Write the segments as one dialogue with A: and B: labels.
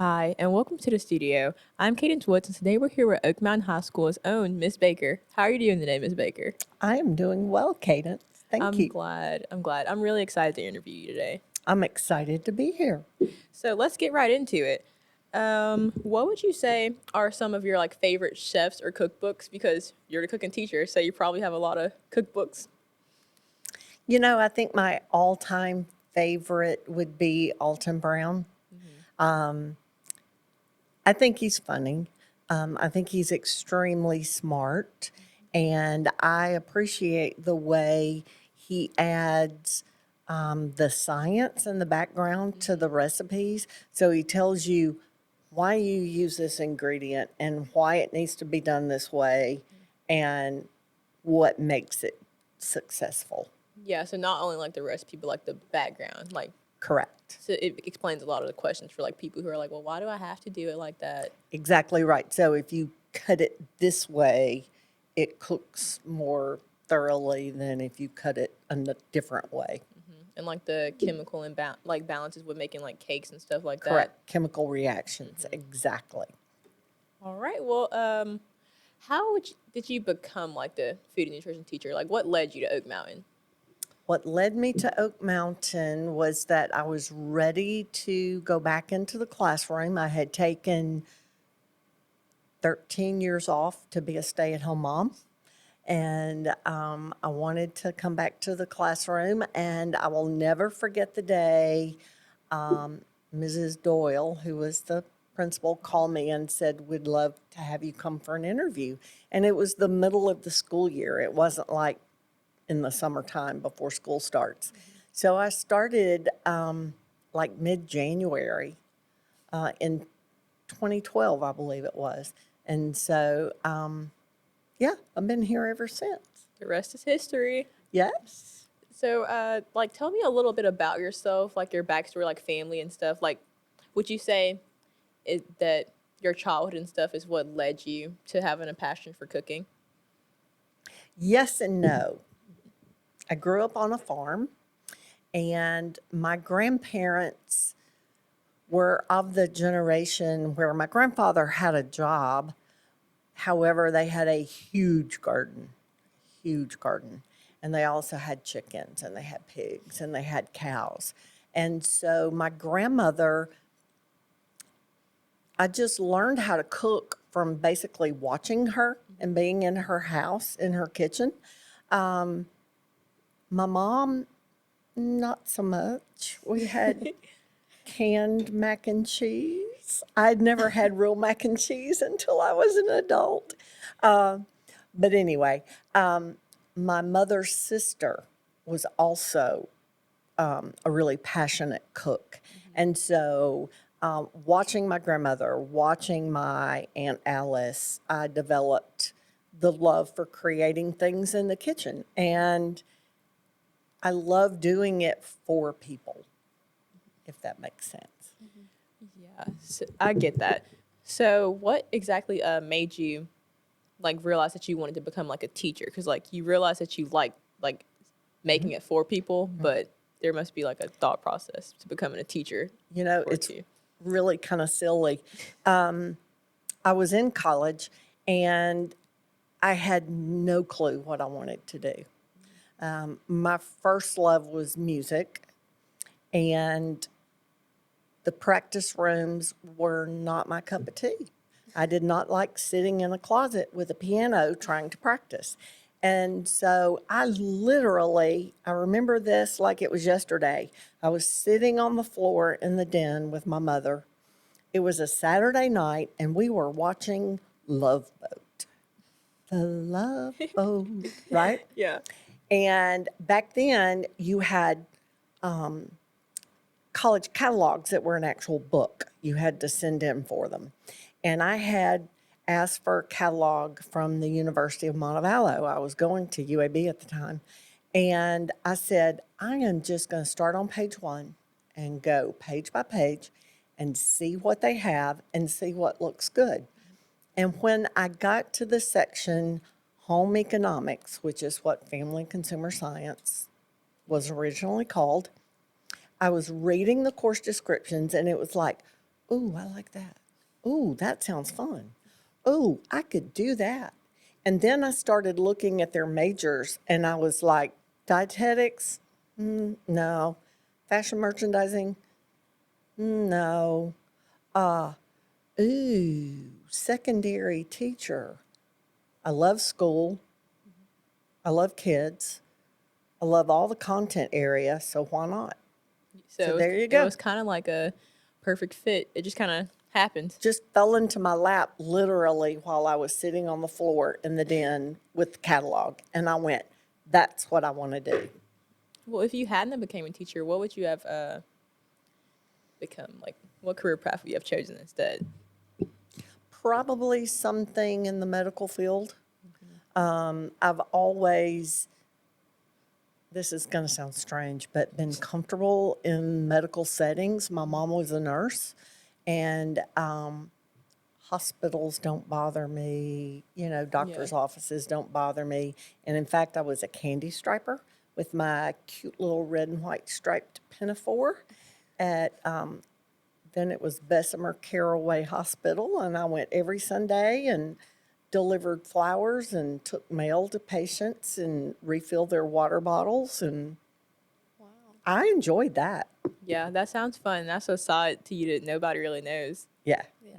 A: Hi, and welcome to the studio. I'm Kaidence Woods, and today we're here with Oak Mountain High School's own Miss Baker. How are you doing today, Miss Baker?
B: I am doing well, Cadence. Thank
A: I'm
B: you.
A: glad. I'm glad. I'm really excited to interview you today.
B: I'm excited to be here.
A: So let's get right into it. What would you say are some of your favorite chefs or cookbooks? Because you're the cooking teacher, so you probably have a lot of cookbooks.
B: I think my all time favorite would be Alton Brown. I think he's funny. I think he's extremely smart. And I appreciate the way he adds the science and the background to the recipes. So he tells you why you use this ingredient and why it needs to be done this way and what makes it successful.
A: Yeah, so not only the recipe, but the background.
B: Correct.
A: So it explains a lot of the questions for people who are like, well, why do I have to do it like that?
B: Exactly right. So if you cut it this way, it cooks more thoroughly than if you cut it a different way.
A: And the chemical balances with making cakes and stuff like that.
B: Correct. Chemical reactions. Exactly.
A: All right. Well, how did you become the food and nutrition teacher? What led you to Oak Mountain?
B: What led me to Oak Mountain was that I was ready to go back into the classroom. I had taken 13 years off to be a stay at home mom. And I wanted to come back to the classroom, and I will never forget the day Mrs. Doyle, who was the principal, called me and said, "We'd love to have you come for an interview." And it was the middle of the school year. It wasn't like in the summertime before school starts. So I started like mid-January in 2012, I believe it was. And so, yeah, I've been here ever since.
A: The rest is history.
B: Yes.
A: So, tell me a little bit about yourself, your backstory, family and stuff. Would you say that your childhood and stuff is what led you to having a passion for cooking?
B: Yes and no. I grew up on a farm, and my grandparents were of the generation where my grandfather had a job. However, they had a huge garden. And they also had chickens, and they had pigs, and they had cows. And so my grandmother, I just learned how to cook from basically watching her and being in her house, in her kitchen. My mom, not so much. We had canned mac and cheese. I'd never had real mac and cheese until I was an adult. But anyway, my mother's sister was also a really passionate cook. And so, watching my grandmother, watching my Aunt Alice, I developed the love for creating things in the kitchen. And I love doing it for people, if that makes sense.
A: Yeah, so I get that. So, what exactly made you realize that you wanted to become a teacher? Because you realize that you like making it for people, but there must be a thought process to becoming a teacher.
B: It's really kind of silly. I was in college, and I had no clue what I wanted to do. My first love was music, and the practice rooms were not my cup of tea. I did not like sitting in a closet with a piano trying to practice. And so I remember this like it was yesterday. I was sitting on the floor in the den with my mother. It was a Saturday night, and we were watching Love Boat. The Love Boat, right?
A: Yeah.
B: And back then, you had college catalogs that were an actual book. You had to send in for them. And I had asked for a catalog from the University of Montevallo. I was going to UAB at the time. And I said, I am just going to start on page one and go page by page and see what they have and see what looks good. And when I got to the section home economics, which is what family and consumer science was originally called, I was reading the course descriptions, and it was like, ooh, I like that. Ooh, that sounds fun. Ooh, I could do that. And then I started looking at their majors and I was like, dietetics? No. Fashion merchandising? No. Ooh, secondary teacher. I love school. I love kids. I love all the content area, so why not? So there you
A: It
B: go.
A: was kind of like a perfect fit. It just kind of happened.
B: Just fell into my lap literally while I was sitting on the floor in the den with the catalog. And I went, that's what I want to do.
A: Well, if you hadn't have became a teacher, what would you have become? Like, what career path would you have chosen instead?
B: Probably something in the medical field. I've always, this is going to sound strange, but been comfortable in medical settings. My mom was a nurse, and hospitals don't bother me. You know, doctors' offices don't bother me. And in fact, I was a candy striper with my cute little red and white striped pinafore at then it was Bessemer Caraway Hospital, and I went every Sunday and delivered flowers and took mail to patients and refilled their water bottles, and I enjoyed that.
A: Yeah, that sounds fun. That's a side to you that nobody really knows.
B: Yeah.
C: Yeah.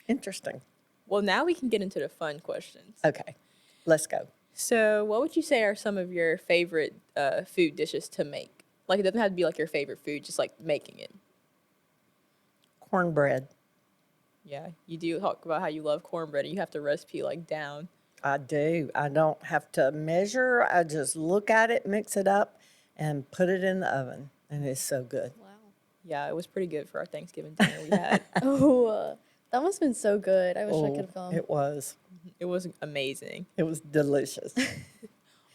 B: Interesting.
A: Well, now we can get into the fun questions.
B: Okay, let's go.
A: So, what would you say are some of your favorite food dishes to make? Like, it doesn't have to be like your favorite food, just like making it.
B: Cornbread.
A: Yeah, you do talk about how you love cornbread and you have the recipe like down.
B: I do. I don't have to measure. I just look at it, mix it up, and put it in the oven. And it's so good.
C: Wow.
A: Yeah, it was pretty good for our Thanksgiving dinner we had.
C: Oh, that must have been so good. I wish I could have
B: Oh,
C: gone.
B: it was.
A: It was amazing.
B: It was delicious.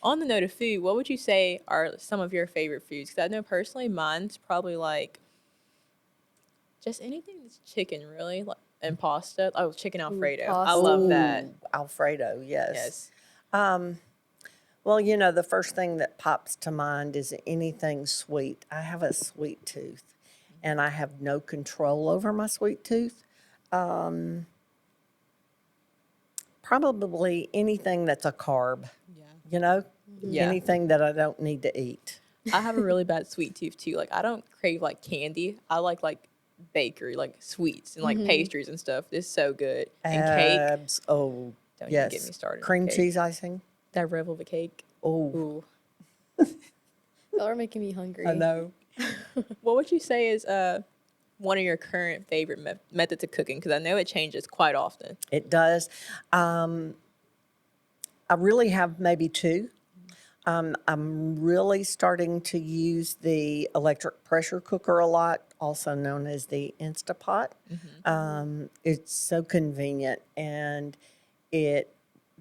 A: On the note of food, what would you say are some of your favorite foods? Because I know personally mine's probably like just anything that's chicken, really, like, and pasta. Oh, chicken Alfredo. I
C: pasta.
A: love that.
B: Ooh, Alfredo, yes.
A: Yes.
B: Well, you know, the first thing that pops to mind is anything sweet. I have a sweet tooth, and I have no control over my sweet tooth. Probably anything that's a carb,
A: Yeah.
B: you know?
A: Yeah.
B: Anything that I don't need to eat.
A: I have a really bad sweet tooth too. Like I don't crave like candy. I like bakery, like sweets and like pastries and stuff. It's so good. And cake.
B: Oh,
A: Don't
B: yes.
A: even get me started on
B: Cream
A: cake.
B: cheese icing.
A: That red velvet cake.
B: Oh,
A: Ooh.
C: Y'all are making me hungry.
B: I know.
A: What would you say is one of your current favorite methods of cooking? Because I know it changes quite often.
B: It does. I really have maybe two. I'm really starting to use the electric pressure cooker a lot, also known as the Instapot. It's so convenient and it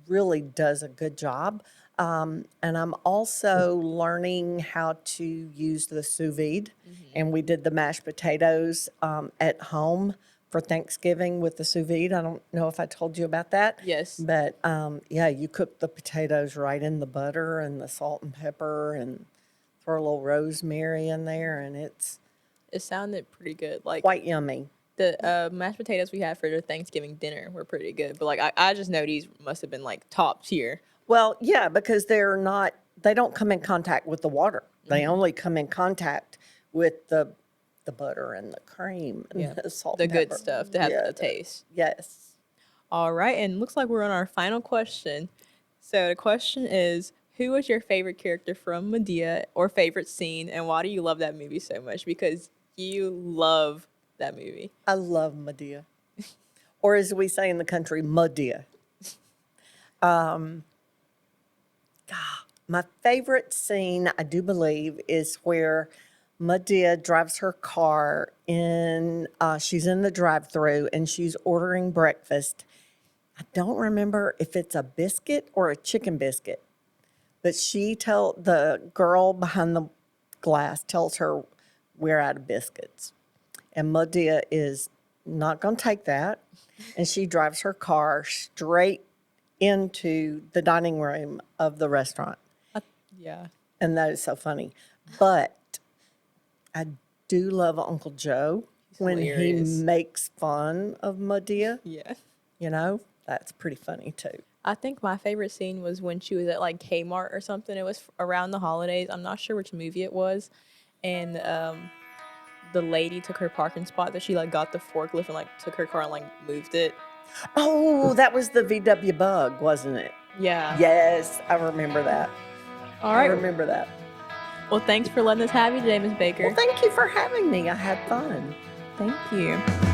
B: really does a good job. And I'm also learning how to use the sous vide. And we did the mashed potatoes at home for Thanksgiving with the sous vide. I don't know if I told you about that.
A: Yes.
B: But yeah, you cook the potatoes right in the butter and the salt and pepper and throw a little rosemary in there, and it's
A: It sounded pretty good. Like
B: quite yummy.
A: the mashed potatoes we had for the Thanksgiving dinner were pretty good. But like I just know these must have been like top tier.
B: Well, yeah, because they don't come in contact with the water. They only come in contact with the butter and the cream and
A: Yeah.
B: the salt
A: The
B: and
A: good
B: pepper.
A: stuff to have
B: Yeah,
A: the taste.
B: Yes.
A: All right, and looks like we're on our final question. So the question is, who was your favorite character from Medea or favorite scene, and why do you love that movie so much? Because you love that movie.
B: I love Medea. Or as we say in the country, Medea. My favorite scene, I do believe, is where Medea drives her car in, she's in the drive-through and she's ordering breakfast. I don't remember if it's a biscuit or a chicken biscuit, but the girl behind the glass tells her, we're out of biscuits. And Medea is not going to take that. And she drives her car straight into the dining room of the restaurant.
A: Yeah.
B: And that is so funny. But I do love Uncle Joe. when
A: hilarious.
B: he makes fun of Medea,
A: Yeah.
B: you know, that's pretty funny too.
A: I think my favorite scene was when she was at like Kmart or something. It was around the holidays. I'm not sure which movie it was. And the lady took her parking spot that she like got the forklift and like took her car and like moved it.
B: Oh, that was the VW Bug, wasn't it?
A: Yeah.
B: Yes, I remember that.
A: All
B: I
A: right.
B: remember that.
A: Well, thanks for letting us have you today, Miss Baker.
B: Well, thank you for having me. I had fun.
A: Thank you.